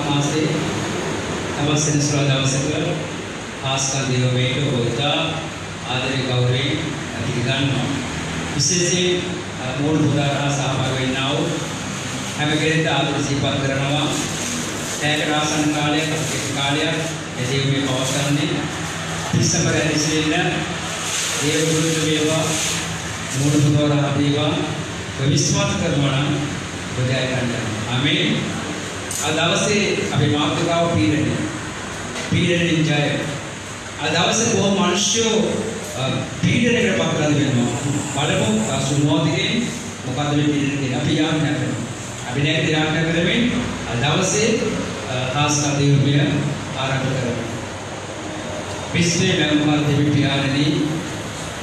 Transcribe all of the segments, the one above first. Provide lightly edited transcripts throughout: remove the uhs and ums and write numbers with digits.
මාසේ අවසන් සුවඳ දවසක ආස්කන් දේව වේට හොයතා ආදරේ ගෞරවයෙන් අපි ගන්නවා. විශේෂයෙන් මූල පුදාරා සහභාගී වෙන්නා වූ හැම කෙනෙක්ට ආදර සිහිපත් කරනවා. ඈකට ආසන්න කාලයක් කාලයක් එදී මේ පවසන්නේ දෙසැම්බර් ඇරිසෙන්න දේව ගුරුතුමෝ වේවා මූල පුදාරා දේවා විශ්වාස කරනවා නම් බොජය ගන්නවා. ආමේන්. අද දවසේ අපි මාතෘකාව පීඩනයෙන් ජය. අද දවසේ බොහෝ මිනිස්සු පීඩනයකට පත් වෙනවා. බලමු සුමෝදිගේ මොකද්ද මේ පීඩනය කියන්නේ අපි යාඥා කරනවා. අපි නැගිට යාඥා කරමින් අද දවසේ ආස්කා දේවිය ආරම්භ කරමු. විශ්වයේ මනෝහර දෙවි පියාණනි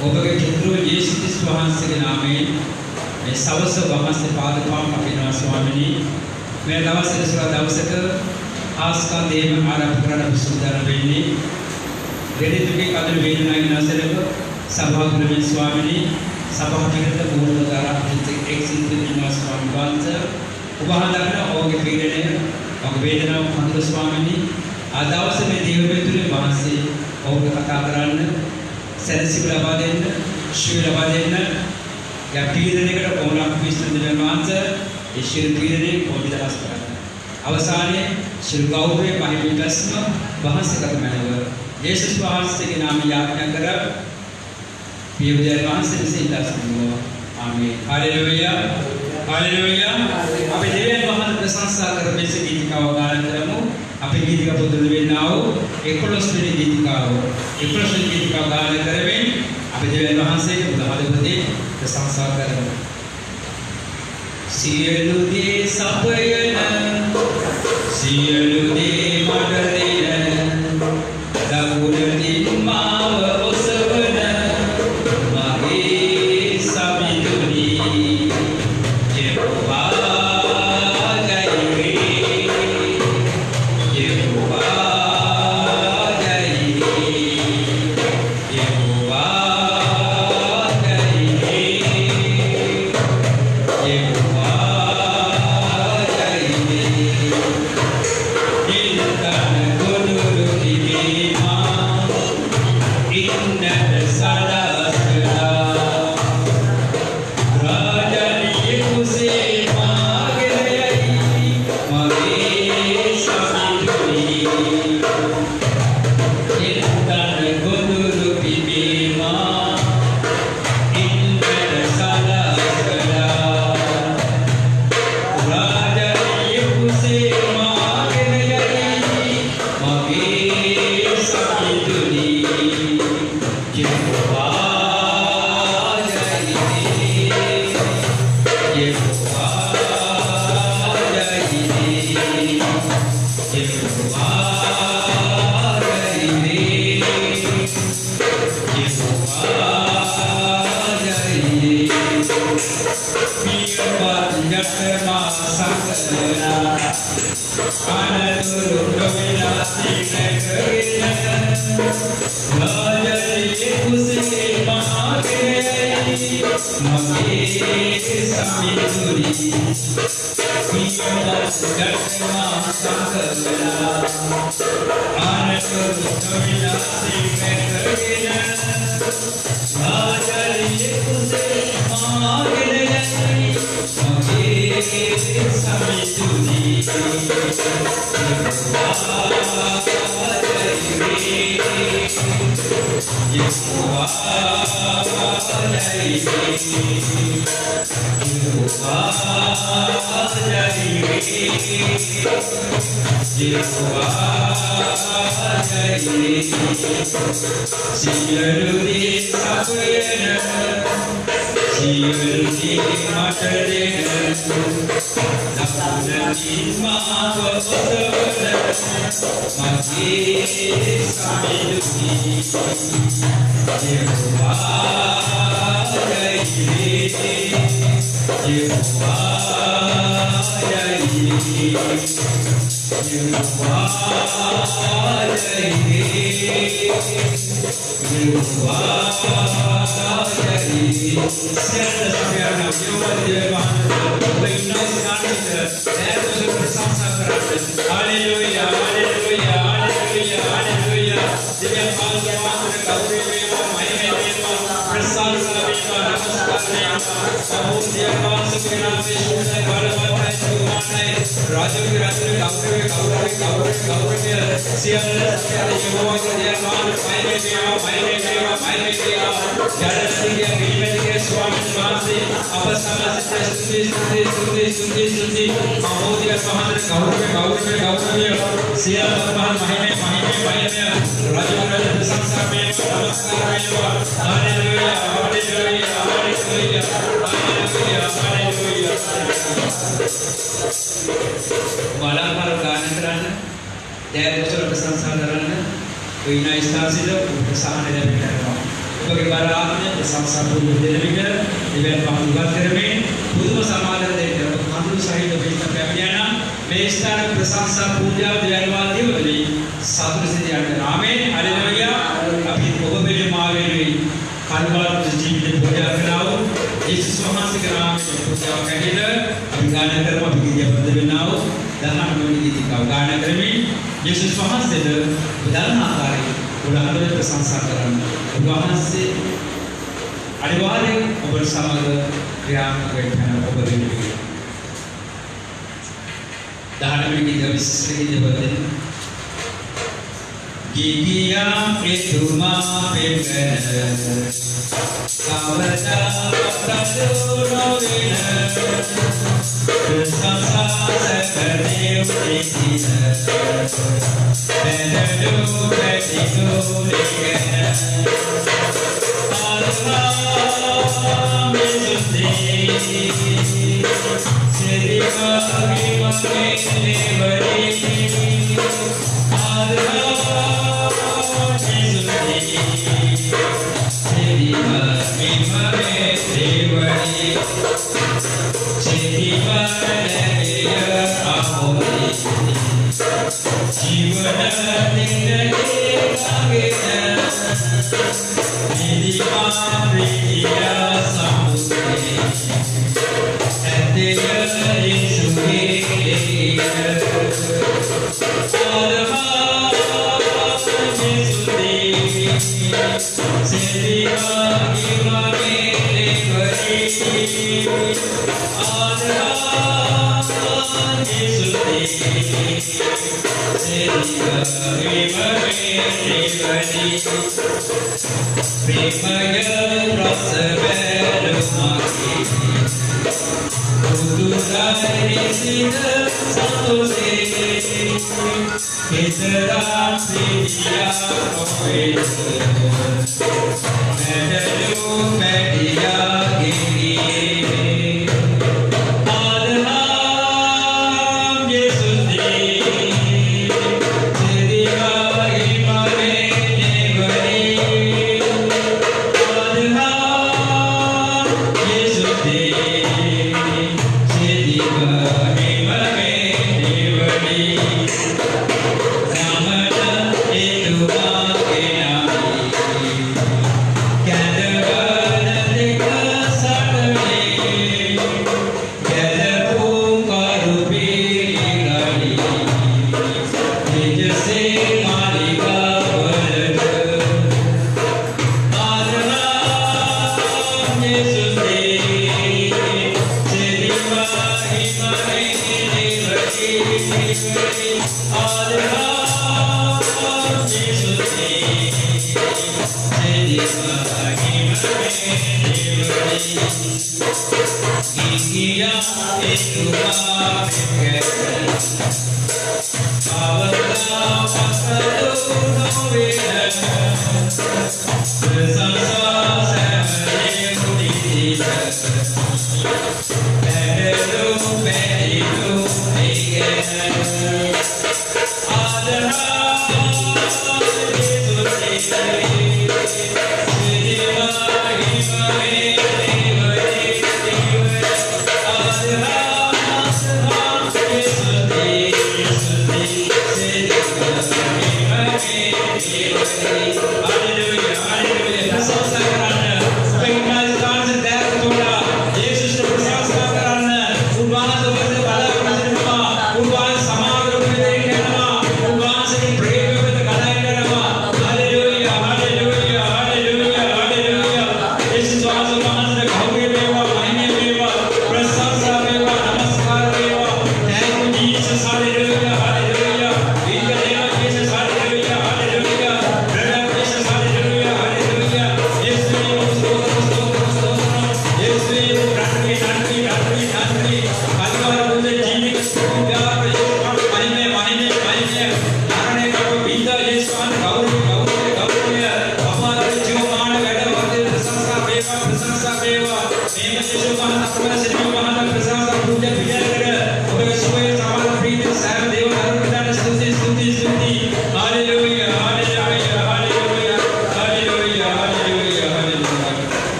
ඔබගේ පුත්‍රෝ යේසුස් ක්‍රිස්තුස් වහන්සේගේ නාමයෙන් මේ සවස වහන්සේ පාදපම් අපිනවා ස්වාමිනී. මේ දවසේ දවසක ආස්කා දේව ආරම්භ කරන්න සූදානම් වෙන්නේ. දෙවිතුගේ කදර වේදනාවේ නැසලක සභාගෘහ වෙන ස්වාමිනී සභාපතිකට මූලධාරා එක්සින් දෙවියන් ස්වාමීන් වහන්සේ උපහාදරන ඔබගේ පීඩනය ඔබගේ වේදනාව හඳුන ස්වාමිනී. ආ දවසේ මේ දේව මෙතුනේ වහන්සේ ඔබට කතා කරන්න සැලසිලි ලබා දෙන්න ශීල ලබා දෙන්න යා පීඩනයකට කොමලක් විශ්න දෙවියන් වහන්සේ ඒ ශීල පීඩනේ කොවිදහස් කරන්න. අවසානයේ ශීල ගෞරවයේ මහිමිතස්ම වහන්සේකට මැනව යේසුස් වහන්සේගේ නාමයෙන් යාඥා කර පියවිදයන් වහන්සේ සිතාස් කරනවා. ආමේන්. හalleluya. හalleluya. අපි දෙවියන් වහන්සේ ප්‍රශංසා කරමින් ගීතිකාව ගායනා කරමු. අපි ගීතිකා පොදුල වෙන්නා වූ 11 වෙනි ගීතිකාව 11 වෙනි ගීතිකාව ගායනා කරමින් අපි දෙවියන් වහන්සේට බුදුහදපතේ ප්‍රශංසා කරමු. සියලු දේ සපයන සියලු දේ මට දෙන දකුණින් මාව ඔසවන මගේ සමිඳුනි යෙහෝවා ජයවේ යෙහෝවා ජයවේ යෙහෝවා ජයවේ යෙහෝවා Hallelujah. के नाम में शुद्ध है बलवान है सुमान है राजू के गौरव सियाल सत्याले यहोवा के जयमान पाइने देवा जड़ सिंह के गिरिमें के स्वामी वासी अपसमा सुंदे महोदय महान गौरव सियाल भगवान महिमे राजू राज प्रशंसा में नमस्कार हालेलुया हालेलुया हालेलुया हालेलुया वालांपर गान करना देवदूतर प्रशंसा करना कोई ना स्थासित उपसाहन देवता उपके बारे आपने प्रशंसा पूर्ण देवता इवेंट पाहुणबाद करमें पुදුම සමාදර දෙන්න මధుර සහිත වෙන්න පැමිණෙනා මේ ස්ථාන ප්‍රශංසා පූජා දෙවනවා දෙවලි සතුට සිටියන්ට ආමේන් හalleluya අපි ඔබ පිළිමාවෙන්නේ කල්වාර ජීවිත පූජා කරනවා යේසුස් වහන්සේගේ නාමයෙන් පූජා කරගෙන අපි ගාන කරමු අපි ගිය පද වෙනව දහම් නොනිදී ගාන කරමින් යේසුස් වහන්සේද උදාහරණ ආකාරයෙන් උදාහරණ ප්‍රශංසා කරන්න වහන්සේ අනිවාර්යෙන් ඔබ සමග ක්‍රියාත්මක වෙන්න ඔබ දෙන්නේ දහනමින් විශිෂ්ට ගීතවලින් ගීගියා ප්‍රේතුමා පෙකන කවදා පතදෝ නොවන සංසාරේ උපේතින බෙදඩෝ බෙදිකෝ ලේකන ආල්මා මිසුදේ Seriva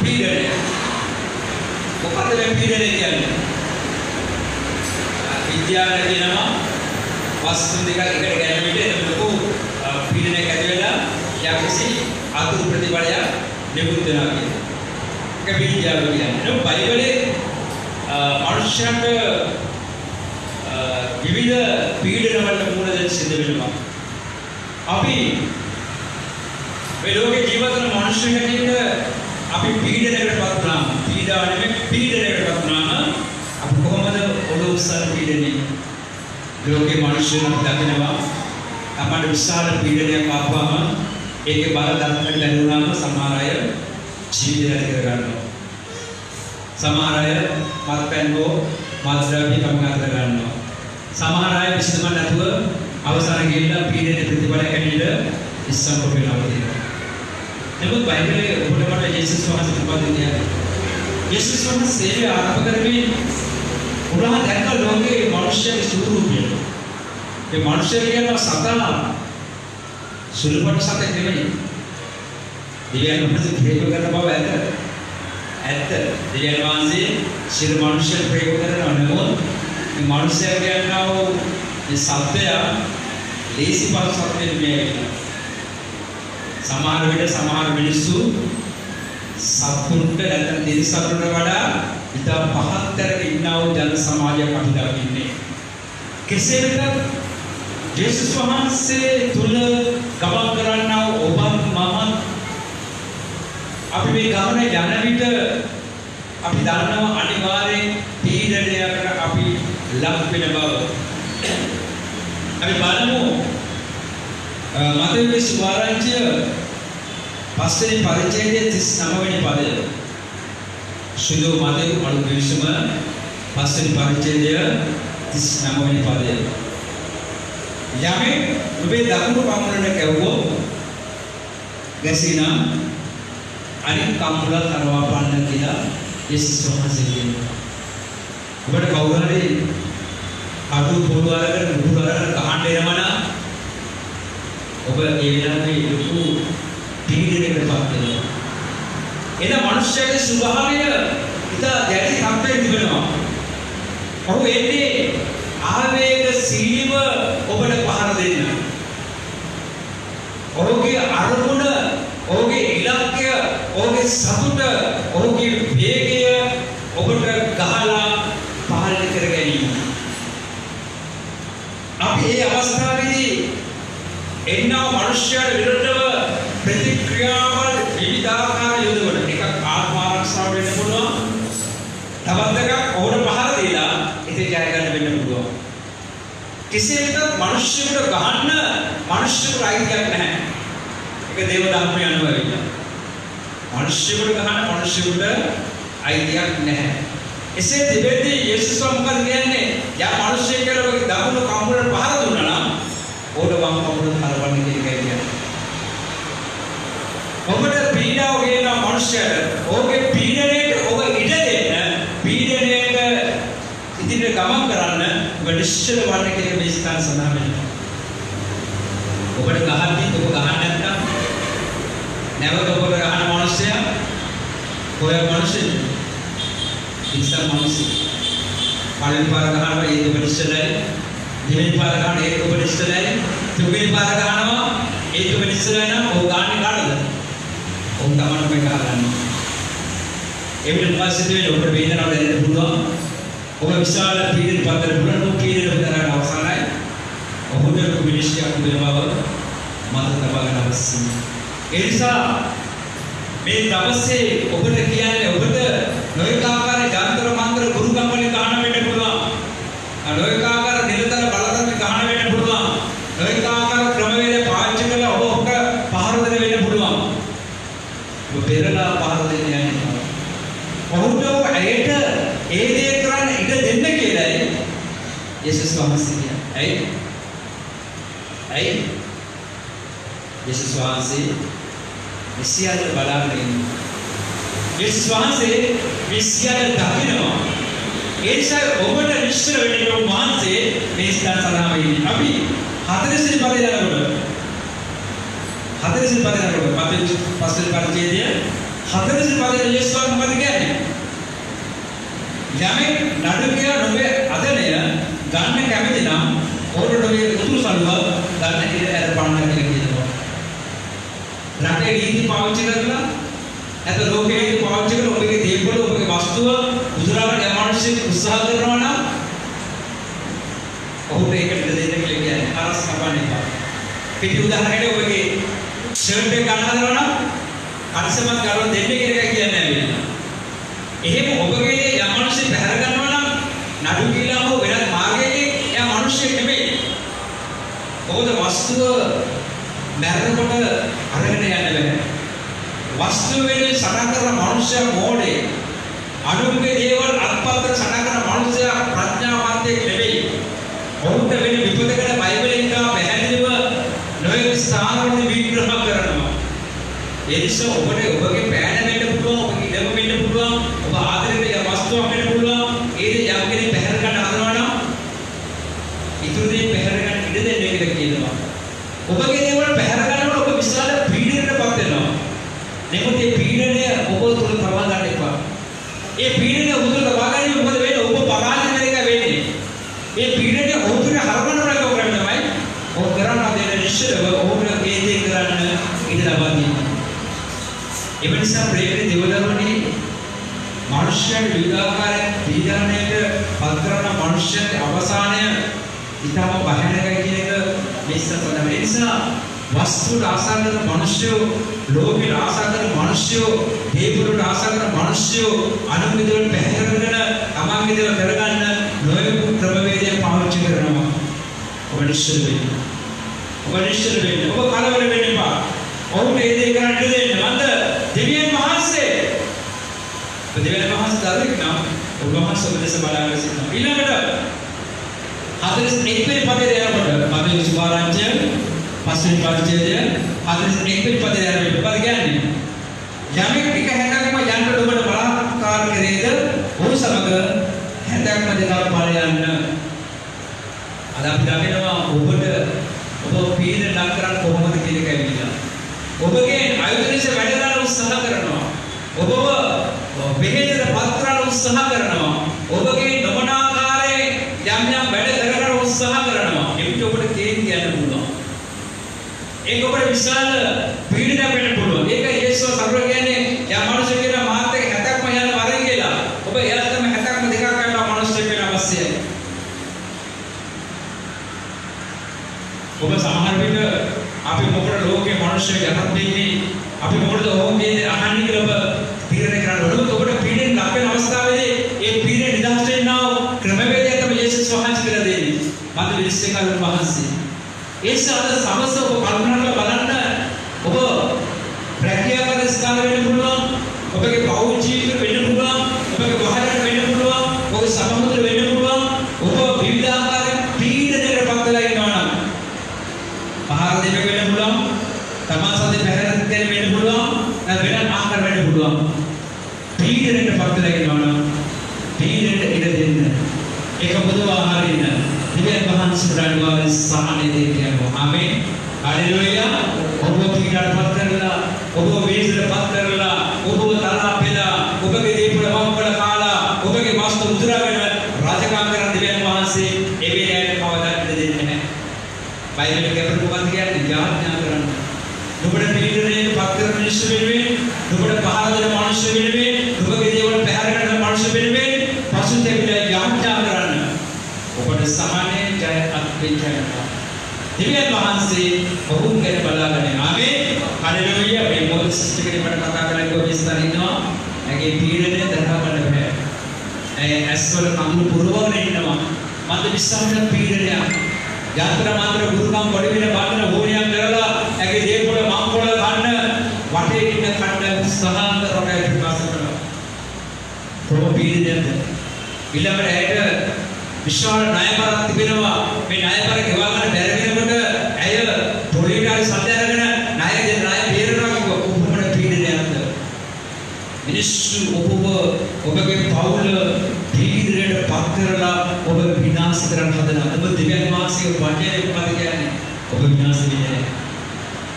පීඩනය. මොකද මේ පීඩනය කියන්නේ? විද්‍යාවේ කියනවා වස්තු දෙකක් එකට ගැටෙන විට ලොකු පීඩනයක් ඇති වෙලා යම්කිසි අතුරු ප්‍රතිඵලයක් නිකුත් වෙනවා කියන්නේ. ඒක විද්‍යාව කියන්නේ. ඒක බයිබලයේ මනුෂ්‍යයන්ට විවිධ පීඩන වලට මුහුණ දෙන්න සිද්ධ වෙනවා. අපි මේ ලෝකේ ජීවත් වෙන මිනිස්සු හැටියට අපි පීඩනයකටපත් වුණාම, පීඩාව නෙමෙයි පීඩනයකටපත් වුණාම අපි කොහොමද ඔළුව උස්සන පීඩනේ? ලෝකේ මිනිස්සුන් දකිනවා අපට විශාල පීඩනයක් ආවම ඒකේ බල දක්වන්න ලැබුණාම සමහර අය ජීවිතය නැති කර ගන්නවා. සමහර අය මත්පැන් හෝ මත්ද්‍රව්‍ය කමකට ගන්නවා. සමහර අය විසඳුම නැතුව අවසාන ගිහිල්ලා පීඩනයේ ප්‍රතිඵල හැටියට ඉස්සම් වෙනවා තියෙනවා. නමුත් බයිබලයේ ඔබට මට යේසුස් වහන්සේ ප්‍රතිපදින්නේ යේසුස් වහන්සේ ආරම්භ කරමින් උරා දැක්ක ලෝකේ මිනිස්යාගේ ස්වරූපය. ඒ මිනිස්යා කියන සතා සුළුපට සතෙක් නෙමෙයි. දෙවියන් වහන්සේ ප්‍රේම කරන බව ඇත්ත. දෙවියන් වහන්සේ සියලු මිනිස්යන් ප්‍රේම කරනවා. නමුත් මේ මිනිස්යා කියනවා මේ සත්‍යය ලේසි පහසු සත්‍යෙ නෙමෙයි. සමහර විට සමහර මිනිස්සු සත්තුන්ට නැත්නම් තිරිසනුන්ට වඩා ඉතා පහත් තැනක ඉන්නා වූ ජන සමාජයක් අපි දකින්නේ. කෙසේ වෙතත් යේසුස් වහන්සේ තුල ගමන් කරන්නා වූ ඔබත් මමත් අපි මේ ගමන යන විට අපි දන්නවා අනිවාර්යෙන් පීඩනයකට අපි ලක් වෙන බව. අපි බලමු මතේ සුවාරංචිය පස්වෙනි පරිච්ඡේදයේ 39 වෙනි පදය. සුදු මතේ අලුත් විශ්ම පස්වෙනි පරිච්ඡේදය 39 වෙනි පදය. යමෙක් ඔබේ දකුණු කකුලට කැවුවොත් ගැසිනා අනිත් කකුල කරවා පාන්න කියලා යේසුස් වහන්සේ කියනවා. ඔබට කවුරු හරි අතු පොළු අරගෙන මුහුණ අරගෙන කහන්න එනවනම් ඔබ ඒ වෙලාවේ ලොකු පීඩනයකටපත් වෙනවා. එන මිනිස්යාගේ ස්වභාවය ඉතා දැඩි තත්ත්වයක තිබෙනවා. ඔහු එන්නේ ආවේගශීලීව ඔබට පහර දෙන්න. ඔහුගේ අරමුණ, ඔහුගේ ඉලක්කය, ඔහුගේ සතුට, ඔහුගේ වේගය ඔබට ගහලා පාලනය කර ගැනීම. අපි මේ අවස්ථාවේදී එන්නා මිනිස්යාට විරුද්ධව ප්‍රතික්‍රියාවල් විවිධාකාර යොදවන එකක් ආත්ම ආරක්ෂාව වෙන්න පුළුවන්. තවත් එකක් ඔහුට පහර දීලා ඉතින් ජය ගන්න වෙන්න පුළුවන්. කෙසේ වෙතත් මිනිස්සුන්ට ගහන්න මිනිස්සුන්ට අයිතියක් නැහැ. ඒක දේව ධර්මය අනුව වෙන්නේ. මිනිස්සුන්ට ගහන්න මිනිස්සුන්ට අයිතියක් නැහැ. එසේ තිබෙද්දී යේසුස් මොකද කියන්නේ? යා මිනිස්සෙක් කියලා ඔබගේ දකුණු කකුලට පහර දුන්නා නම් ඔබට වම් කකුලට හරවන්න කියන එකයි කියන්නේ. ඔබට පීඩාව ගෙන මිනිස්සයාට ඔහුගේ පීඩනයට ඔබ ඉඩ දෙන්න, පීඩනයට ඉදිරියට ගමන් කරන්න ඔබ නිශ්චල වන්න කියන මේ ස්ථාන සඳහන් වෙනවා. ඔබට ගහද්දී ඔබ ගහන්න නැත්නම් නැවත ඔබට ගහන මිනිස්සයා කොහේ මිනිස්සෙක් ඉස්සර මිනිස්සෙක් පළවෙනි පාර ගහනවා ඒක ඔබ නිශ්චලයි, දෙවෙනි පාර ගහනවා ඒක ඔබ නිශ්චලයි, තුන්වෙනි පාර ගහනවා ඒක ඔබ නිශ්චලයි නම් ඔබ ගන්නේ කාටද? ඔබ තමයි මේ ගහන්නේ. ඒකට පස්සේ දෙවියන් ඔබට වේදනාවක් දැනෙන්න පුළුවන්. ඔබ විශාල පීඩන පතර බුලන පීඩන විතරක් අවසానයි. ඔබට විනිශ්චයක් දෙනවා මත තබා ගන්න අවශ්‍යයි. ඒ නිසා මේ දවසේ ඔබට කියන්නේ ඔබට නොයෙක් ආකාර ජාතර මන්ත්‍ර ගුරුකම් වලින් ගහන වෙන්න පුළුවන්. නොයෙක් ආකාර නිරතර බලධර්ම ගහන වෙන්න පුළුවන්. නොයෙක් ආකාර ක්‍රමවේද පාවිච්චි කරලා ඔබට පහර දෙන්න වෙන්න පුළුවන්. ඔබ පෙරලා පහර දෙන්නේ නැහැ. ඔහුට ඇයට ඒ දේ කරන්න ඉඩ දෙන්න කියලායි යේසුස් වහන්සේ කියන්නේ. ඇයි? යේසුස් වහන්සේ මෙසියාට බලාගෙන ඉන්නවා. යේසුස් වහන්සේ මෙසියාට දකිනවා. ඒ නිසා ඔබට නිශ්චල වෙන්න ඕන වහන්සේ මේ ස්ථාන සඳහා වෙන්නේ. අපි 40 පදේ යනකොට 40 පදේ යනකොට මතේ පස්සේ පරිච්ඡේදය හතරවෙනි පදයේ යේසුස් මොකද කියන්නේ? යමෙක් නඩු කියලා නොවේ අදනය ගන්න කැමති නම් ඕකට ඔය උතුරු සළුව ගන්න ඉඩ ඇරපන්න කියලා කියනවා. රටේ නීති පාවිච්චි කරලා නැත්නම් ලෝකයේ නීති පාවිච්චි කරලා ඔබගේ දේපොළ ඔබගේ වස්තුව උදුරාගෙන යමනුෂ්‍යෙක් උත්සාහ කරනවා නම් ඔහුට ඒක ඉඩ දෙන්න කියලා කියන්නේ. අරස් කපන්න එපා. පිටි උදාහරණයක් ඔබගේ ෂර්ට් එක ගන්න හදනවා නම් අරසමත් ගන්න දෙන්න කියලා කියන්නේ නැහැ. එහෙම ඔබගේ යමනුෂ්‍යෙක් පැහැර ගන්නවා නම් නඩු කියලා හෝ වෙනත් මාර්ගයකින් එයා මිනිස්සෙක් නෙමෙයි. ඔහුද වස්තුව මැරෙනකොට අරගෙන යන්න බෑ. වස්තුව වෙනුවෙන් සටන් කරන මිනිස්සයා මෝඩේ. අනුන්ගේ දේවල් අත්පත්‍ර සටන් කරන මිනිස්සයා ප්‍රඥාවන්තයෙක් නෙමෙයි. ඔහුට වෙන විපතකට බයිබලෙන් ගා පැහැදිලිව නොයෙක් ස්ථානවල විග්‍රහ කරනවා. ඒ නිසා ඔබට ඔබගේ පෑන වෙන්න පුළුවන්, ඔබගේ ඉඩම වෙන්න පුළුවන්, ඔබ ආදරේ වස්තුවක් වෙන්න පුළුවන්. ඒ දේ යම් කෙනෙක් පැහැර ගන්න හදනවා නම් ඉතුරු දේ පැහැර ගන්න ඉඩ දෙන්න කියලා කියනවා. ඔබගේ දේවල් පැහැර ගන්නකොට ඔබ විශාල පීඩනයකටපත් වෙනවා. නමුත් මේ පීඩනය ඔබ තුල තබා ගන්න එපා. ඒ පීඩනය ඔබ තුල තබා ගැනීම මොකද වෙන්නේ? ඔබ පරාජය වෙන එක වෙන්නේ. මේ පීඩනය ඔබ තුල හරවන්න ප්‍රයෝග කරනවා. ඔබ කරන්න දෙන නිශ්චයව ඔබට මේ දේ කරන්න ඉඩ ලබා දෙන්න. ඒ නිසා ප්‍රේමයේ දෙවදරුවනේ මනුෂ්‍යයන් විවිධාකාරයෙන් පීඩනයට පත් කරන මනුෂ්‍යයන්ගේ අවසානය ඊටම භයානකයි කියන එක මේසතන. ඒ නිසා වස්තුවට ආශා කරන මනුෂ්‍යයෝ, ලෝභයට ආශා කරන මනුෂ්‍යයෝ, දේපොළට ආශා කරන මනුෂ්‍යයෝ අනුන්ගේ දේවල් පැහැරගෙන තමන්ගේ දේවල් කරගන්න නොයෙකුත් ක්‍රමවේදයන් පාවිච්චි කරනවා. ඔබ නිශ්චල වෙන්න. ඔබ නිශ්චල වෙන්න. ඔබ කලබල වෙන්න එපා. ඔවුන් මේ දේ කරන්න දෙන්න. මන්ද දෙවියන් වහන්සේ දෙවියන් වහන්සේ දරුවෙක් නම් ඔබ වහන්සේ ඔබ දෙස බලාගෙන සිටිනවා. ඊළඟට 41 වෙනි පදයේ යනකොට මගේ සුභාරංචය පස්වෙනි පරිච්ඡේදය 41 වෙනි පදයේ යනකොට මොකද කියන්නේ? යමෙක් එක හැටක්ම යන්න ඔබට බලාත්කාර කරේද ඔහු සමග හැටක්ම දෙකක් ඵල යන්න. අද අපි දකිනවා ඔබට ඔබ පීඩන ලක් කරන්න කොහොමද කියන එක ඇවිල්ලා. ඔබගේ ආයුධනිස වැඩ ගන්න උත්සාහ කරනවා. ඔබව බෙහෙතට පත් කරන්න උත්සාහ කරනවා. ඔබගේ නොමනාකාරයේ යම් යම් වැඩ කරගන්න උත්සාහ කරනවා. ඒකට ඔබට කේන්ති යන්න පුළුවන්. ඒක ඔබට විශාල පීඩනයක් වෙන්න පුළුවන්. ඒක යේසුස් සරුව කියන්නේ යා මනුෂ්‍ය කියන මාත් එක්ක 60ක්ම යන වරෙන් කියලා. ඔබ එයාටම 60ක්ම දෙකක් ගන්නවා මනුෂ්‍ය වෙන අවශ්‍යයි. ඔබ සමහර විට අපි මොකද ලෝකේ මනුෂ්‍ය යටත් වෙන්නේ අපි මොකද ඕකේ අහන්නේ කියලා ඔබ තීරණය කරන්න ඕනේ. ඔබට පීඩන ලක් වෙන අවස්ථාවේදී ඒ පීඩන නිදහස් වෙන්නව ක්‍රමවේදය තමයි යේසුස් වහන්සේ කියලා දෙන්නේ. මන්ද විශ්සකල් වහන්සේ. ඒ සාද සමස්ත ඔබ කල්පනා කරලා බලන්න ඔබ ප්‍රඥාවද ස්ථාන වෙන්න පුළුවන්. ඔබගේ පෞල් ජීවිත වෙන්න පුළුවන්. ඔබගේ වහලට වෙන්න පුළුවන්. ඔබගේ සමමුද්‍ර වෙන්න පුළුවන්. ඔබ විවිධාකාර පීඩනයකට පත් වෙලා ඉන්නවා නම් පහර දෙක වෙන්න පුළුවන්. තමා සතේ පැහැරෙන්න දෙන්න වෙන්න පුළුවන්. වෙනත් ආකාර වෙන්න පුළුවන්. පීඩනයකට පත් වෙලා ඉන්නවා නම් පීඩනයට ඉඩ දෙන්න. ඒක බුදු ආහාරින්න. දිව්‍ය වහන්සේ රණවාරි සහනේ දෙන්නවා. ආමේන්. හalleluya. ඔබ පීඩනයට පත් කරලා ඔබ වේසයට පත් කරලා ඔබ තරහ පෙළා ඔබගේ දේපොළ වම්වල කාලා ඔබගේ වස්තු උදුරාගෙන රාජකාම කරන දිව්‍ය වහන්සේ ඒ වේලයට කවදාවත් ඉඩ දෙන්නේ නැහැ. බයිබලයේ කැපට මොකක්ද කියන්නේ? යාඥා කරන්න. ඔබට පිළිදෙන්නේ පත් කරන මිනිස්සු වෙනුවෙන්, ඔබට පහර දෙන මිනිස්සු වෙනුවෙන්, ඔබගේ දේවල් පැහැර ගන්න මිනිස්සු වෙනුවෙන් පසුතැවිලා යාඥා කරන්න. ඔබට සමානයේ ජය අත්විඳිනවා. දිව්‍යන් වහන්සේ ඔවුන් ගැන බලාගෙන ආමේන්. හalleluya. මේ මොකද සිස්ටර් මට කතා කරලා කිව්ව විස්තර ඉන්නවා. ඇගේ පීඩනය දරා ගන්න බෑ. ඇය ඇස්වල කඳුළු පුරවගෙන ඉන්නවා. මන්ද විශ්වාස පීඩනයක්. යන්ත්‍ර මන්ත්‍ර ගුරුකම් පොඩි වෙන බාගෙන ඕනියක් කරලා ඇගේ දේපොළ මංකොළ ගන්න වටේ ඉන්න කණ්ඩ සහාන්ත රොකේ විකාශ කරනවා. කොහොම පීඩනයක්ද? ඊළඟට ඇයට විශාල ණයබරක් තිබෙනවා. මේ ණයබර ගෙවා ගන්න බැරි වෙනකොට ඇය පොලිටාරි සල්ලි අරගෙන ණය දෙන ණය බේරනවා කිව්ව කොහොමද පීඩනයක්ද? මිනිස්සු ඔබගේ පවුල පීඩනයට පත් කරලා ඔබ විනාශ කරන්න හදනවා. ඔබ දෙවියන් වහන්සේගේ වචනේ මොකද කියන්නේ? ඔබ විනාශ වෙන්නේ නැහැ.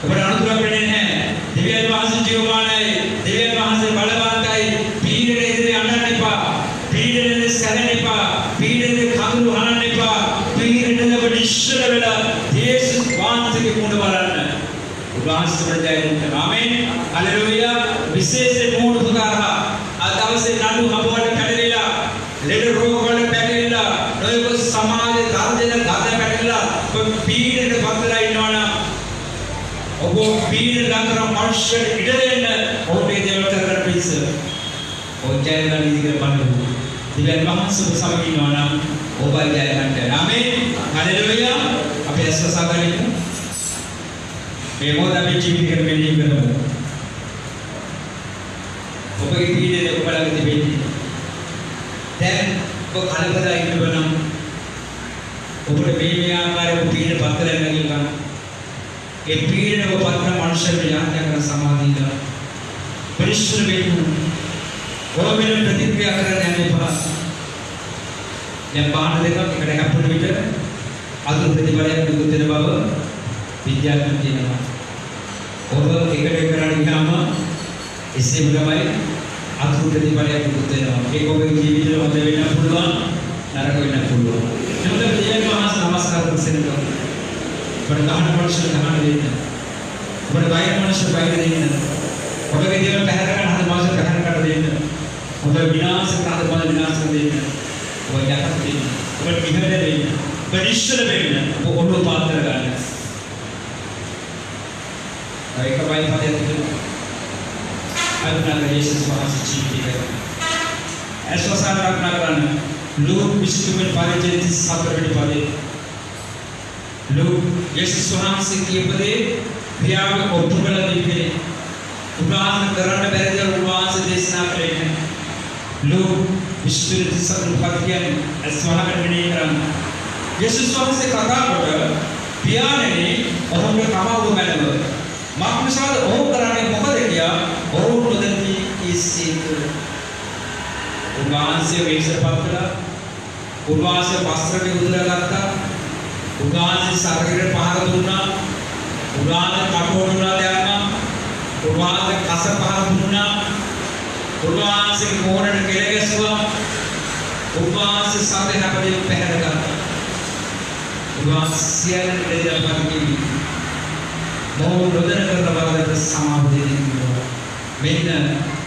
ඔබට අනුතරක් වෙන්නේ නැහැ. දෙවියන් වහන්සේ ජීවමානයි. දෙවියන් වහන්සේ हालेलुया विशेष मूड පුතාරා අද දවසේ නඩු හබවට පැටලිලා ලෙඩ රෝග වල පැටලිලා නොයෙකුත් සමාජයේ තර්ජන ගත පැටලිලා ඔබ පීඩනයට පත්ලා ඉන්නවනම් ඔබ පීඩන ලංකර මනුෂ්‍ය ඉඩ දෙන්න ඔබේ දේවල් කරන පිස ඔජය ගන්න ඉදිරිය බලන්න දිවැන් මහන්සිය සමග ඉන්නවනම් ඔබ ජය ගන්න ආමේන් හalleluya අපි ඇස්වසා ගනිමු මේ මොහොත අපි ජීවිතේ මෙලිය කරමු ඔබගේ පීඩනය ඔබ ළඟ තිබෙන්නේ දැන් ඔබ කලබල ඉන්නවනම් ඔබට මේ ආකාරයේ පීඩන පත්‍රයක් නැගිලා ඒ පීඩන ඔබ පත්‍ර මනුෂ්‍යයෙක් යාඥා කරන සමාධිය පරිශ්‍රම වේතු ඔබෙන් ප්‍රතික්‍රියා කරන්න යන්නේ පහ දැන් පාඩ දෙකක් එකට හැප්පුණ විට අතුරු ප්‍රතිඵලයක් නිකුත් වෙන බව විද්‍යාඥයන් කියනවා ඔබ එකට කරණ ගියාම එසේම තමයි අතුරු ප්‍රතිඵලයක් නිකුත් වෙනවා ඒක ඔබේ ජීවිතේ හොඳ වෙන්න පුළුවන් නරක වෙන්න පුළුවන් එතකොට දෙවියන් වහන්සේ නමස්කාර කරනවා ඔබට ගහන මනුෂ්‍ය ගහන දෙන්න ඔබට වෛර මනුෂ්‍ය වෛර දෙන්න ඔබගේ දේවල් පැහැර ගන්න හද මාස පැහැර කර දෙන්න ඔබ විනාශ කරන බල විනාශ කර දෙන්න ඔබ යටත් දෙන්න ඔබ විහෙර දෙන්න පරිශ්‍රම වෙන්න ඔබ ඔළුව පාත් කර ගන්න ඒක වයි පදයක් තිබුණා අදනා යේසුස් වහන්සේ ජීවිතය ඇස්වසන රක්නා කරන්න ලූක් 23 පරිච්ඡේදය 34 වෙනි පදේ ලූක් යේසුස් වහන්සේ කියපදේ ක්‍රියාව ඔප්පු කළ දෙන්නේ උපාසන කරන්න බැරි දේ උපාසන දේශනා කළේ ලූක් 23 34 පද කියන්නේ ඇස්වහකට මෙනේ කරන්න යේසුස් වහන්සේ කතා කොට පියාණෙනි ඔහුගේ කමාව මැනව මාක්නිසාද ඔහු කරන්නේ මොකද කියා ඔහු නොදැනී ඉස්සීක උන්වහන්සේ වේශපත් කළා උන්වහන්සේ වස්ත්‍රේ උදුරගත්තා උන්වහන්සේ ශරීරයට පහර දුන්නා උන්වහන්සේ කටෝරුණා දැම්මා උන්වහන්සේ කස පහර දුන්නා උන්වහන්සේ මෝරණ කෙල ගැසුවා උන්වහන්සේ සාදේ හැපදෙන්න පැහැර ගත්තා උන්වහන්සේ දෙවියන්ගේ මොහොත රොදන කරන බවට සමාව දෙන්නේ මෙන්න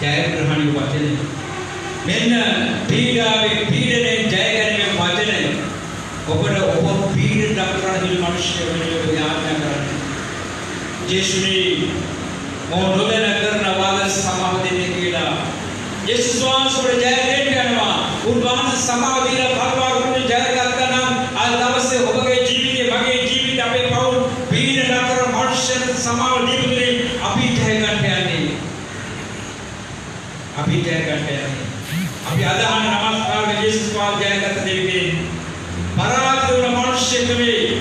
ජයග්‍රහණී වචනේ මෙන්න පීඩාවේ පීඩනේ ජයගැනීමේ වචනේ ඔබට ඔබ පීඩන දක්වන දින මිනිස්සු වෙනුවෙන් යාඥා කරන්නේ ජේසුනි මොහොත රොදන කරන වාද සමාව දෙන්නේ කියලා යේසුස් වහන්සේ ජය දෙන්න යනවා උන්වහන්සේ සමාව දීලා කල්වාර කුණ ජය ගත්තා නම් අද දවසේ ඔබගේ ජීවිතේ මගේ ජීවිතේ අපේ පවුල් පීඩන දක්වන මිනිස්සු සමාව දීපුනේ අපි ජය ගන්න යන්නේ අපි ජය ගන්න යන්නේ අපි අදහන නමස්කාර යේසුස් වහන්සේ ජයගත් දෙවියන් පරාජිත වුණ මිනිස්සු නෙවෙයි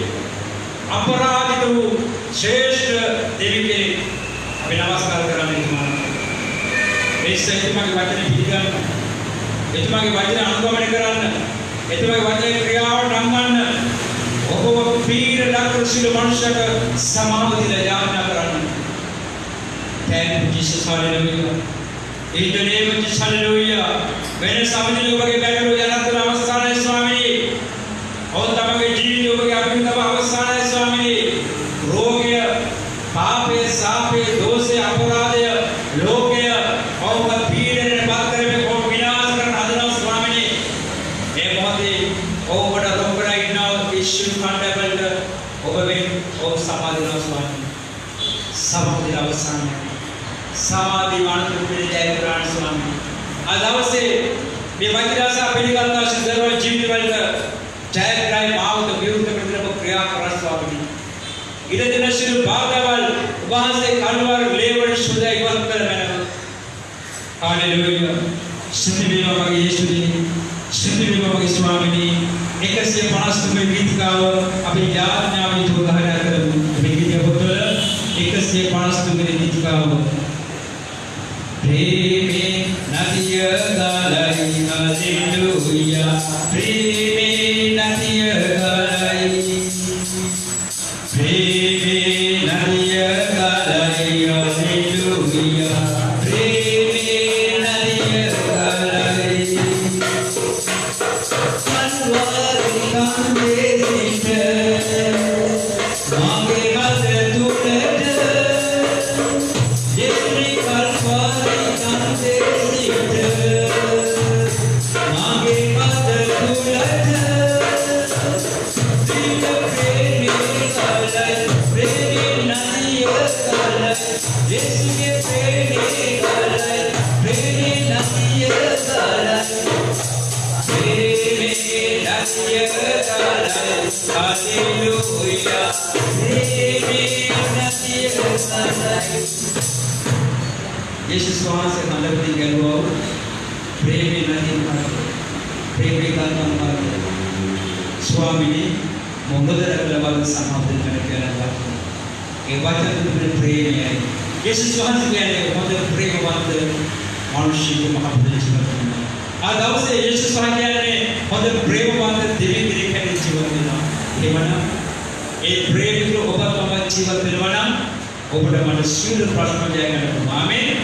අපරාධිත වූ ශ්‍රේෂ්ඨ දෙවියන් අපි නමස්කාර කරන්නේ තුමාට මේ සත්‍යමගේ වචනේ පිළිගන්න එතුමාගේ වචන අනුගමනය කරන්න එතුමාගේ වචනේ ක්‍රියාවට නම්වන්න ඔබ පීඩන දක්වන සියලු මනුෂ්‍යක සමාව දීලා යාඥා කරන්න thank you Jesus hallelujah in the name of Jesus hallelujah වෙන සමජින ඔබගේ බැලුව යනතර අවස්ථානයේ ස්වාමී ඔව් තමගේ ජීවිතය ඔබගේ අභිනව අවස්ථානයේ ස්වාමී රෝගය පාපය සාපය දෝෂය අපරාධය ලෝකය ඔබ පීඩනයට පත් කරගෙන ඔබ විනාශ කරන හදනවා ස්වාමී මේ මොහොතේ ඔබට ලොකරා ඉන්නා ඊශ්වර කණ්ඩායමට ඔබ වෙන ඔබ සමාදිනවා ස්වාමී සමාධි අවසානයේ සමාධි මානසික ජයග්‍රහණ ස්වාමී අදවසේ මේ වචනසා පිළිගන්නා සිද්ධාර්ථ ජීවිත වලට ජයග්‍රහණ මාවත විරුද්ධ ප්‍රතිරූප ක්‍රියා කරන ස්වාමී ඉද දින සිළු භාගවල් උභාසයේ කල්වාර ලේවන සුදා ඉවත් කර මැනව හalleluya ස්තුති වේවා මගේ යේසුනි ස්තුති වේවා මගේ ස්වාමීනි 153 ගීතිකාව අපි යාඥාවෙන් උදාහරණ කරමු මේ ගීතික පොත 153 ගීතිකාව प्रेमे नदिय गालाई हालेलुया प्रेमे नदिय गालाई प्रेमे नदिय गालाई हालेलुया प्रेमे नदिय गालाई मनवारी कांदे सिंह मांगे हाथ तुलट हालेलुया प्रेमे नदिय गलाई यीशु वහන්සේ හඳපිටින් ගැලුවා प्रेमे नदी प्रेमे කාරණා ස්වාමීනි මොහොතකට ලබන සමාධිය කරනවා ඒ වචන තුනේ ප්‍රේමයයි යේසුස් වහන්සේ කියන්නේ මොකද ප්‍රේමවන්ත මිනිස්සු මහපුරුෂ ජීවිත වෙනවා ආ දවසේ යේසුස් වහන්සේ කියන්නේ මොකද ප්‍රේමවන්ත දෙවියන් කෙනෙක් ජීවිත වෙනවා එවනම් ඒ ප්‍රේමික ඔබ තමයි ජීවිත වෙනවා නම් ඔබට මට සියලු ප්‍රශ්න ජයගන්න ආමේන්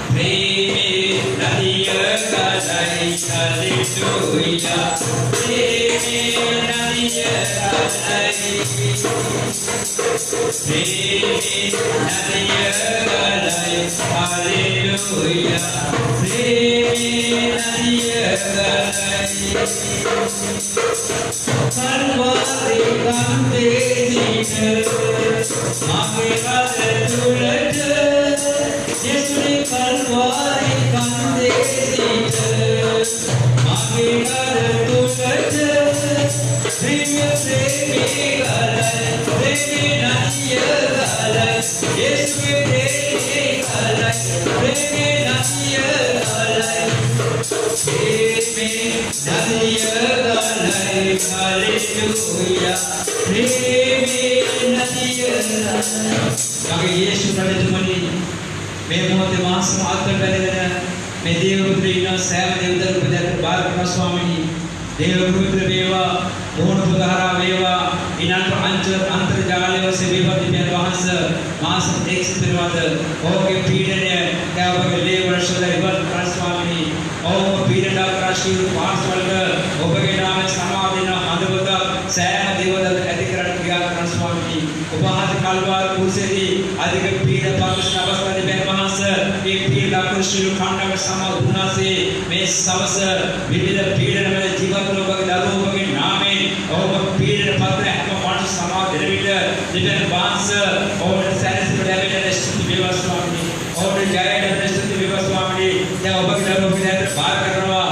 प्रेमे नदिय गलाई हालेलुया प्रेमे नदिय गलाई प्रेमे नदिय गलाई हालेलुया प्रेमे नदिय गलाई सर्वारे कांते जीवन मागे काले तुलज यीशु कलवारी कंदे सीत मागे कर तुलज प्रेम प्रेमी गलाई प्रेमी नदिय गलाई यीशु प्रेमी गलाई प्रेमी नदिय गलाई प्रेमी नदिय गलाई हालेलुया प्रेमी नदिय गलाई मागे यीशु प्रभुमनी मैं मोहते मास आकर करें मैं देव पुत्र सैम देवदर पुत्र बार स्वामी देव पुत्र वेवा मोहन पुधारा वेवा इनान अंतर्जाल से विभक्ति में वहां से मास एक सिद्धवाद ओके पीड़न है क्या वह ले वर्ष वाला विभक्त स्वामी ओ पीड़न का राशि पास वाला ओके नाम समाधि ना अद्भुत सैम देवदर अधिकरण किया स्वामी उपहास कालवार कुसेरी अधिक पीड़ पाकिस्तान अवस्था में वहां से एक पीड़ का कृष्ण खंड में समा होना से मैं सबस विविध पीड़न में जीवन लोग दादों के नाम में और पीड़न पत्र हम मानस समा दिलवित जिधर बांस और साइंस डेवलपमेंट स्थिति व्यवस्था में और जायड स्थिति व्यवस्था में या उबक दादों के अंदर बात करवा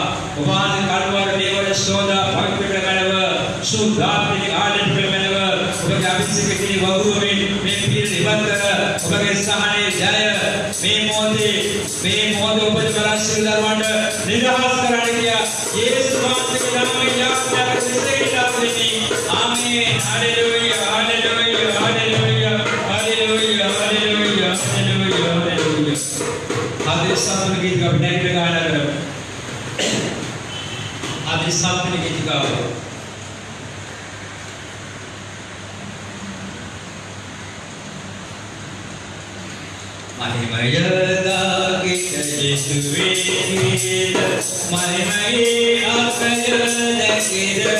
उपहास कालवार लेवल सोदा भक्त करव सुधार के आलेख करव उबक अभिषेक के वगु में मैं पीड़ निबंध कर उबक सहाने जाय मैं मोदे उपज करा श्रीधर वाट निराश कराने किया यीशु मसीह के नाम में याचना करते से इलाही आमीन हालेलुया हालेलुया हालेलुया हालेलुया हालेलुया हालेलुया हालेलुया आदि साधन गीत का अभिनय गाना करो आदि साधन गीत गाओ महिमयदा यीशुवे गीत महिमये आकय दकिर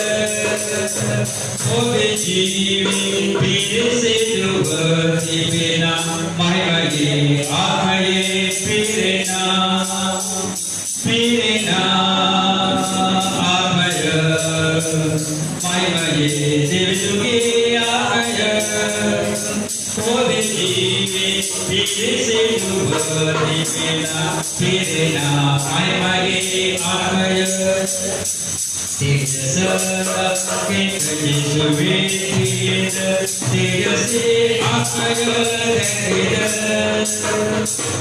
ओ जीवी पीर से दुबती बिना महिमये आकये पीरना पीरना आकय महिमये देवजुगे आकय ओ जीवी पीर से दुबती बिना पीरना महिमये आकय तेजस के यीशुवे गीत तेजसे आकय दकिर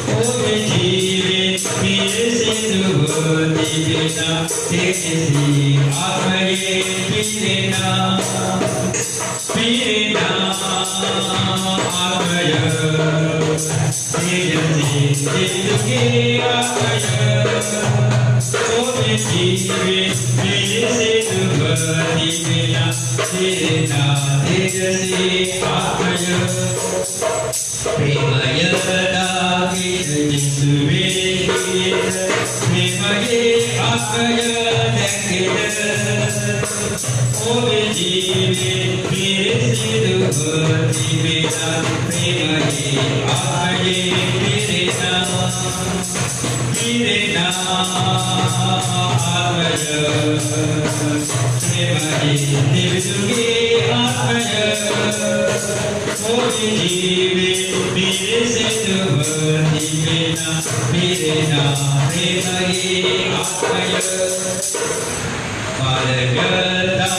ओ जीवे पीर से दुबती बिना तेजसे आकये पीरना पीरना आकय तेजसे तेजके आकय ओ जीवे पीर से दुबती बिना तेरना तेजसे आकय प्रेमयदा यीशुवे गीत प्रेमये आकय दकिर ओ जीवे पीर से दुबती बिना प्रेमये आकये पीरना पीरना आकय प्रेमये देवजुगे आकय ओ जीवे पीर से दुबती बिना पीरना प्रेमये आकय बालकता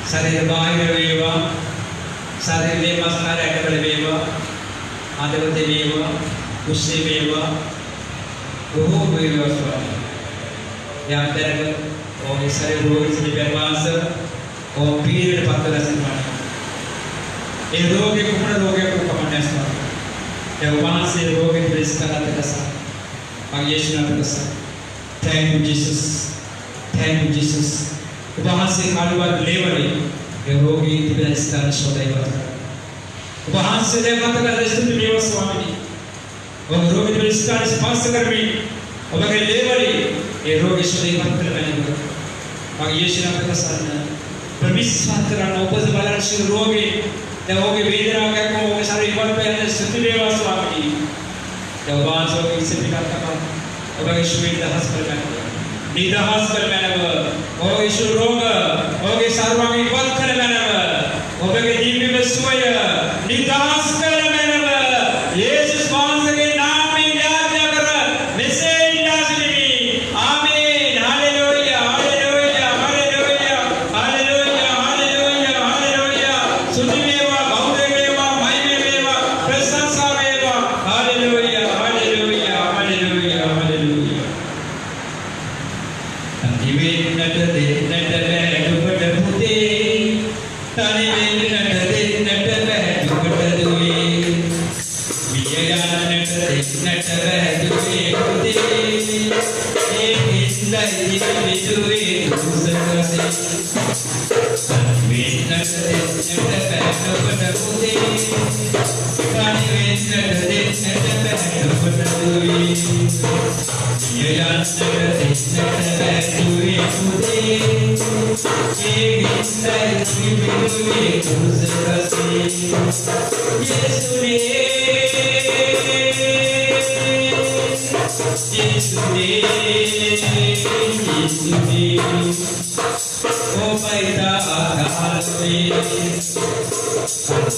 ශරීර බාහිර වේවා ශරීරයේ මස්නාර ඇටවල වේවා ආදවතේ වේවා කුස්සේ වේවා බොහෝ වේවා ස්වාමී යාතරක ඔය ශරීර රෝගී සිලිපර්වාස ඔය පීඩට පත්වලා සිටිනවා ඒ රෝගේ කුමන රෝගයක් කොකමන්නේ ස්වාමී ඒ වහන්සේ රෝගේ පිළිස්තරත් කසා මම යේසුස් නමකසා thank you Jesus වහන්සේ කාලවල ලේවලේ ඒ රෝගී තිබෙන ස්ථාන ශෝධය වත වහන්සේ දෙවත කරස්තුති මේව ස්වාමී ඔබ රෝගී තිබෙන ස්ථාන ස්පර්ශ කරමි ඔබගේ ලේවලේ ඒ රෝගී ශෝධය වත කරමි මම යේසුස් නමකසා ප්‍රවිශ්වාස කරන ඔබ බලන ශිර රෝගී දැන් ඔබගේ වේදනාවක් එක්ක ඔබගේ ශරීර වලට ස්තුති වේවා ස්වාමී දැන් වහන්සේ ඉස්සෙල්ලා කතා ඔබගේ ශරීර දහස් කරගන්න නිදහස් කරගන්නව ඔබගේ ශරීර රෝග ඔබගේ සර්වාංගික වත් කරගන්නව ඔබගේ ජීවිත සුවය නිදහස් කරගන්නව යේසුස් වහන්සේගේ නාමයෙන් යාඥා කර මෙසේ ඉල්ලා සිටිමි ආමේන් හalleluya හalleluya හalleluya හalleluya හalleluya හalleluya සුදි වේවා බෞද්ධ වේවා මහිම වේවා ප්‍රශංසා වේවා හalleluya හalleluya හalleluya හalleluya අනිවෙන්නට දෙන්නට බැලුවට පුතේ තනි වෙන්නට දෙන්නට බැලුවට දුවේ විජයයන්ට දෙන්නට බැලුවේ පුතේ ඒ හිඳයි විදුවේ දුසකසේ තනි වෙන්නට දෙන්නට බැලුවට පුතේ තනි වෙන්නට දෙන්නට බැලුවට දුවේ විජයයන්ට දෙන්නට බැලුවේ පුතේ ඒ හිඳයි විදුවේ දුසකසේ Oh paita akalwe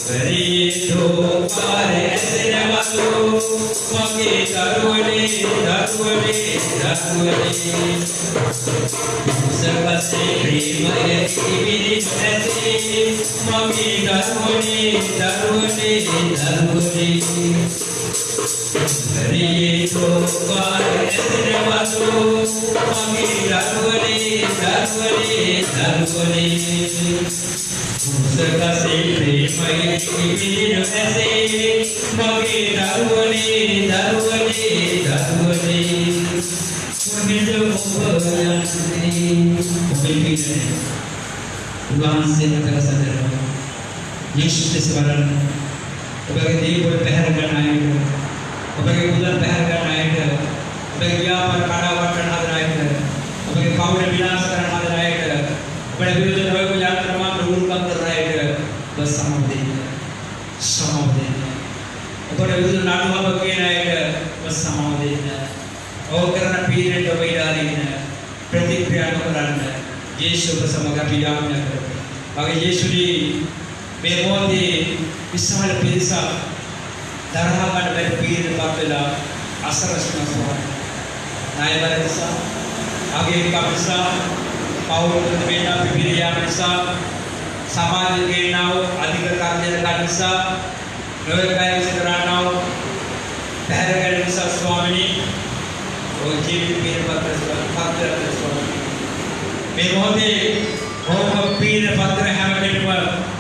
Karido pare senavalu Mage darwale Sarvase premaya ividi ase Mage darwale Karido pare senavalu Mage darwale Sarvase premaya ividi ase Mage darwale Monido වහන්සේ නතර සදරනවා යේසුස් දෙසවරන ඔබගේ දේවල් පැහැර ගන්න අයට ඔබගේ මුදල් පැහැර ගන්න අයට ඔබගේ ව්‍යාපාර කඩාවැටෙන හදන අයට ඔබගේ පවුල විනාශ කරන හදන අයට ඔබගේ විරුද්ධ නොයෙක් යන්ත්‍රමාන රූපකම් කරන අයට ඔබ සමාව දෙන්න ඔබගේ විරුද්ධ නඩුවම කියන අයට ඔබ සමාව දෙන්න ඔබ කරන පීඩනයට ඔබ ඉඩාරින්න ප්‍රතික්‍රියා නොකරන්න යේසුව සමග අපි යාඥා කරමු. මගේ යේසුනි මේ මොහොතේ විශාල පිරිසක් දරහා ගන්න බැරි පීඩනකට වෙලා අසරසන සෝවාන්. ණයබර නිසා, ආගමික නිසා, පෞද්ගල වේදනා පිළිරියාම නිසා, සමාජයේ ගේනව අධික කාර්යයන් නිසා, නොවේකයි විසිකරනව පැහැරගෙන නිසා ස්වාමිනී ඔය ජීවිත පිළිපත්‍ර ස්වාමී මේ මොහොතේ ඔබ පීන පත්‍ර හැම කෙනෙක්ම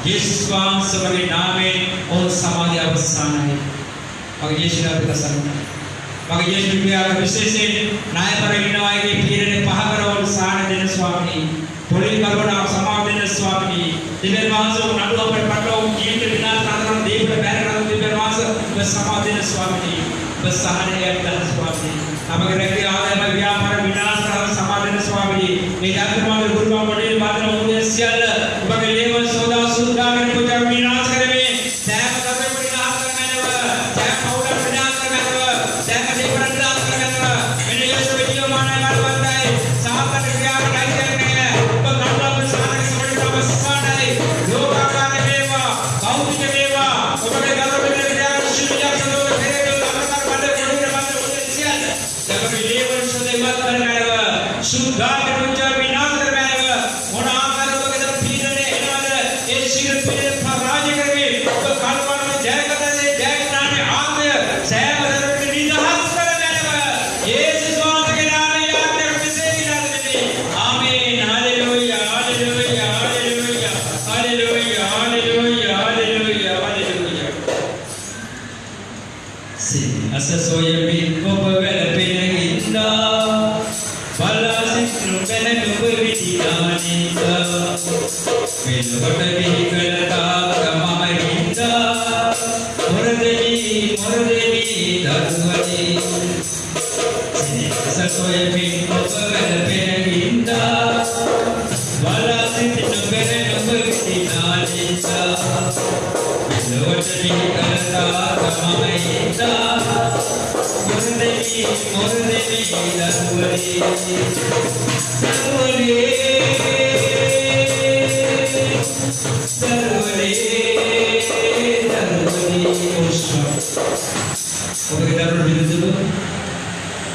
යේසුස් වහන්සේගේ නාමයෙන් ඔවුන් සමාධිය අවසන්යි. මගේ යේසුස් අපතසන්න. මගේ යේසුස් පියාගේ විශේෂයෙන් ණයපර ඉන්නවාගේ පීරනේ පහ කරවල සාන දෙන ස්වාමී. පොලිස් කරුණාව සමාව දෙන ස්වාමී. දිවෙන් වහන්සේ නඩුව අපට පටලවු ජීවිත විනාශ කරන දේවල් බැරගන්න දිවෙන් වහන්සේ ඔබ සමාව දෙන ස්වාමී. ඔබ සහනය ගන්න ස්වාමී. අපගේ රැකිය ආදායම ව්‍යාපාර විනාශ කරන සමාව දෙන ස්වාමී. මේ ධර්මයේ ගුරුතුමා මොඩේ බාධන මොහොතේ සියල්ල ඔබගේ ලේවල් සෝදා සුද්ධාගෙන පුජා විනාශ කරවේ සෑම කර්ම විනාශ කරන්නව සෑම පෞල විනාශ කරන්නව සෑම දේවල් විනාශ කරන්නව මෙන්න යේසුස් විදිය මානයි මාර්ගවන්තයි සාපට ක්‍රියාව නැතිකරන්නේ ඔබ කන්දම සාරක සමඩ අවස්ථානයි ලෝකාකාර වේවා භෞතික වේවා ඔබගේ ගර්භ ක්‍රියාව ශිල්පයක් සදෝ කෙරේ අමතක බඩ කොඩුර බඳ ඔබේ සියල්ල ඔබගේ ලේවල් සෝදේ මත කරන්නව සුද්ධාගෙන පුජා විනාශ කරන්නව මොන ආකාරයකද පීඩනේ එනවා Sasoya bin opavela penaginda walasi tinubere nubukinalinda lotani kalata kamainda murdeni darwali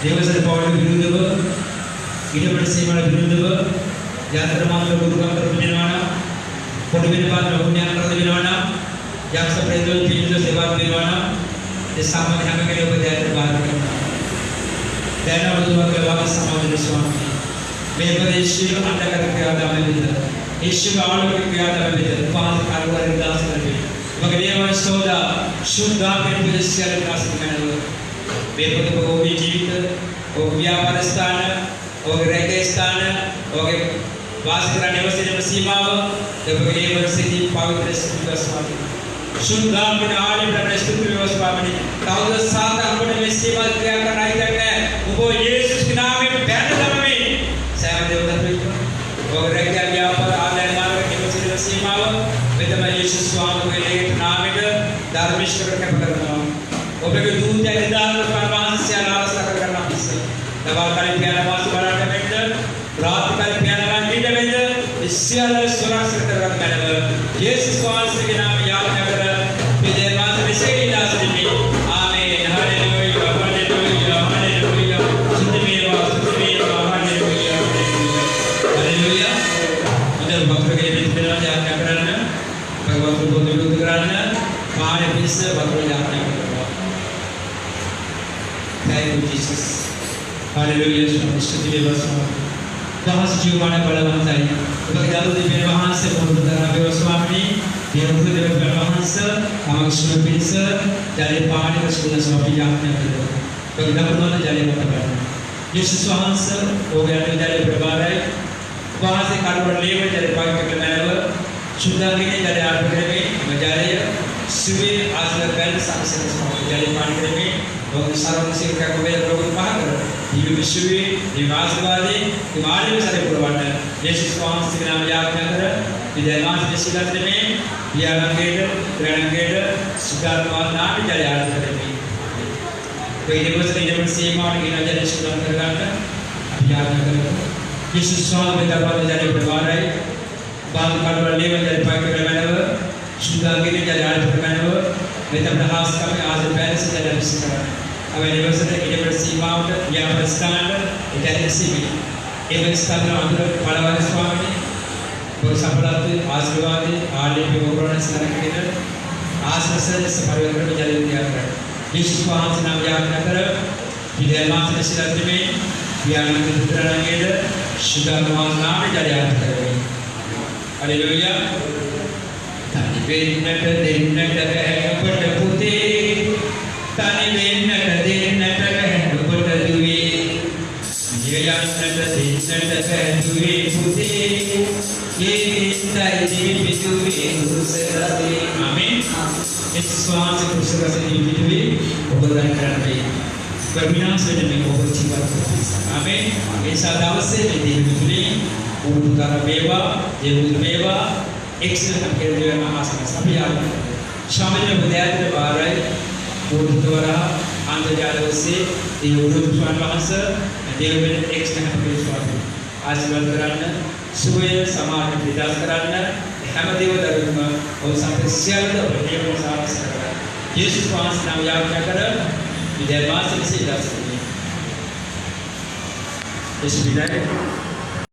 Devsar पौड़ विरुद्धव इडपड़ सीमा विरुद्धव यात्रा मात्र गुरुकाम निर्माण कोडविनपान पुण्यान निर्माण याक्ष प्रयोजन पीठ सेवा निर्माण ये सामान्य हमें के ऊपर ध्यान बात करना दैना वधुवा के वाक समाज स्वामी मेरे ईश्वर अंडा करके आदा में बिदर ईश्वर आलो के आदा में बिदर पांच कारोबार दास करके मगर ये मन सोदा शुद्ध आपके पूजे से कास में बेपते को भी जीवित और व्यापार स्थान और रेगे स्थान और वास करने वाले जब सीमा हो तब ये वर्षे की पवित्र स्थिति स्वामी शुद्ध आपने आले प्रभु स्थिति स्वामी ताऊ साथ आपने में सेवा क्या करना ही करना है वो यीशु के नाम में बैठ में सेवा देवता और रेगे व्यापार आले मार्ग के वर्षे सीमा हो वेद में यीशु स्वामी के लिए नाम में धार्मिक करके पकड़ना ओबेगे दूध या निदान परमांश से आलास करना पिसे दवा कल प्यारा मास बराटे में रात कल प्यारा में इससे अलग सुरक्षित करना मैंने यीशु स्वामी के नाम याद कर विजय मास विषय दास जी आमीन हालेलुया हालेलुया हालेलुया सुधमेवा हालेलुया हालेलुया उधर भक्त के बिना याद करना भगवान को विरुद्ध करना पाने पिसे भगवान याद करना Thank you, Jesus. Hallelujah. स्तुति देवस्वामी वहाँ से जीवाने बलवान जाए बल्कि दादू देव वहाँ से बहुत तरह देवस्वामी देवपुर देव वहाँ से हमारे सुनपिन से जाले पानी का सुनने स्वामी यात्रा करो बल्कि दादू ने जाले बताया यीशु वहाँ से वो गया तो जाले प्रभाव है वहाँ से कारोबार ले में जाले पाक के मैंने शुद्धा में जाले आठ में जाले सुबह आज का पहले सांस से जाले पानी में और सारों से क्या को मेरे लोग बाहर ये विश्व निवासवादी तुम्हारे भी सारे पुरवाना यीशु स्वामी से नाम याद कर विद्यामान से सिद्धांत में यारंगेड सुधारवाद नाम जाले याद करेंगे कोई दिवस नहीं जब सीमा और गिना जाले सुधार करना याद करें यीशु स्वामी दरबार जाले पुरवाना है बाल कारोबार ले में जाले पाक के मैंने सुधार के जाले याद करना मैं तब हाथ का मैं आज पहले से ज़्यादा मिस कर रहा हूँ अब ये बस है ये बस सीमा उठ या बस स्टैंड एक ऐसे सीमी ये बस स्टैंड में अंदर खड़ा वाले स्वामी बहुत सफलता आशीर्वाद आले पे वो प्रणस करने के लिए आज से परिवर्तन में जारी किया कर यीशु स्वामी से नाम याद कर विद्यामान से सिद्धांत में व्यायाम के पुत्र रंगेद शुद्धात्मा नाम जारी याद करेंगे hallelujah Tani benata pada putih, tani benata pada duwi, yang pada duwi putih, kita ini duwi kurserasi, amin. Itu semua kurserasi di duwi, obat kerana berminat saja dengan obat jiwa, amin. Insya Allah se di duwi, urutan beba, jauh beba. Excellent appeal जो है महासन सभी आदमी शामिल में बुनियाद के बारे बोल द्वारा अंतर्जाल से ये उर्दू स्वान महासन देवबन excellent appeal स्वान आशीर्वाद कराना सुबह समाज में विदास कराना हम देव दरुमा और संप्रसारण और देव साहस कराना यीशु स्वान नाम याद क्या कर विद्यामान से विदास करें यीशु विदाई